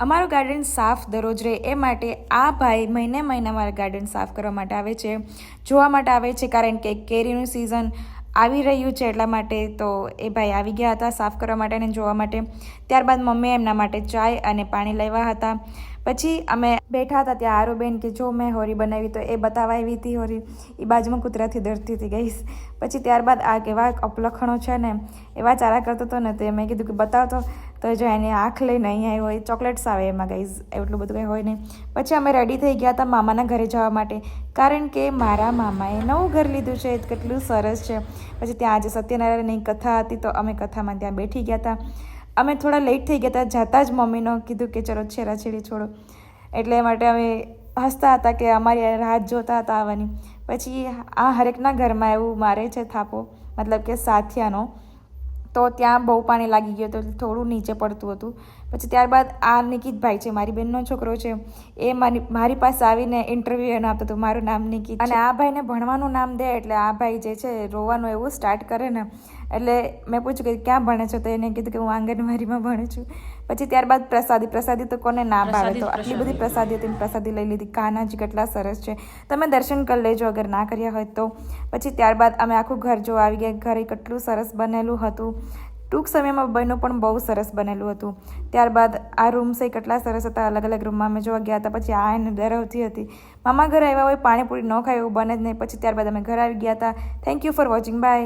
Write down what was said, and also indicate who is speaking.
Speaker 1: અમારું ગાર્ડન સાફ દરરોજ રહે એ માટે આ ભાઈ મહિને અમારા ગાર્ડન સાફ કરવા માટે આવે છે, જોવા માટે આવે છે, કારણ કે કેરીનું સિઝન આવી રહ્યું છે એટલા માટે. તો એ ભાઈ આવી ગયા હતા સાફ કરવા માટે અને જોવા માટે. ત્યારબાદ મમ્મીએ એમના માટે ચાય અને પાણી લાવ્યા હતા. પછી અમે બેઠા હતા ત્યાં આરુબેન કે જો મેં હોરી બનાવી, તો એ બતાવવા આવી હતી હોરી. એ બાજુમાં કૂતરાથી ડરતી હતી ગઈશ. પછી ત્યારબાદ આ કેવા અપલખણો છે ને એવા ચારા કરતો હતો ને, તો મેં કીધું કે બતાવતો, તો જો એની આંખ લઈને અહીંયા હોય, ચોકલેટ્સ આવે એમાં ગઈશ, એટલું બધું કંઈ હોય નહીં. પછી અમે રેડી થઈ ગયા હતા મામાના ઘરે જવા માટે, કારણ કે મારા મામાએ નવું ઘર લીધું છે, કેટલું સરસ છે. પછી ત્યાં આજે સત્યનારાયણની કથા હતી, તો અમે કથામાં ત્યાં બેઠી ગયા હતા. અમે થોડા લેટ થઈ ગયા હતા, જતાં જ મમ્મીનો કીધું કે ચલો છેરાછેડી છોડો, એટલે માટે અમે હસતા હતા કે અમારી રાહ જોતા હતા આવવાની. પછી આ હરેકના ઘરમાં એવું મારે છે થાપો, મતલબ કે સાથિયાનો. તો ત્યાં બહુ પાણી લાગી ગયું હતું, થોડું નીચે પડતું હતું. પછી ત્યારબાદ આ નિકિતભાઈ છે, મારી બહેનનો છોકરો છે, એ મારી પાસે આવીને ઇન્ટરવ્યૂ એનો આપતો હતો, મારું નામ નિકિત. અને આ ભાઈને ભણવાનું નામ દે એટલે આ ભાઈ જે છે રોવાનું એવું સ્ટાર્ટ કરે ને, એટલે મેં પૂછ્યું કે ક્યાં ભણે છો, તો એને કીધું કે હું આંગણવાડીમાં ભણું છું. પછી ત્યારબાદ પ્રસાદી તો કોને ના ભાવે, તો આટલી બધી પ્રસાદી હતી, પ્રસાદી લઈ લીધી. કાનાજી કેટલા સરસ છે, તમે દર્શન કરી લેજો અગર ના કર્યા હોય તો. પછી ત્યારબાદ અમે આખું ઘર જોવા આવી ગયા. ઘરે કેટલું સરસ બનેલું હતું, ટૂંક સમયમાં બહેનું પણ બહુ સરસ બનેલું હતું. ત્યારબાદ આ રૂમ્સ એ કેટલા સરસ હતા, અલગ અલગ રૂમમાં અમે જોવા ગયા હતા. પછી આ એને ડરાવતી હતી, મામા ઘરે આવ્યા હોય પાણીપુરી ન ખાય એવું બને જ નહીં. પછી ત્યારબાદ અમે ઘરે આવી ગયા હતા. Thank you for watching, by.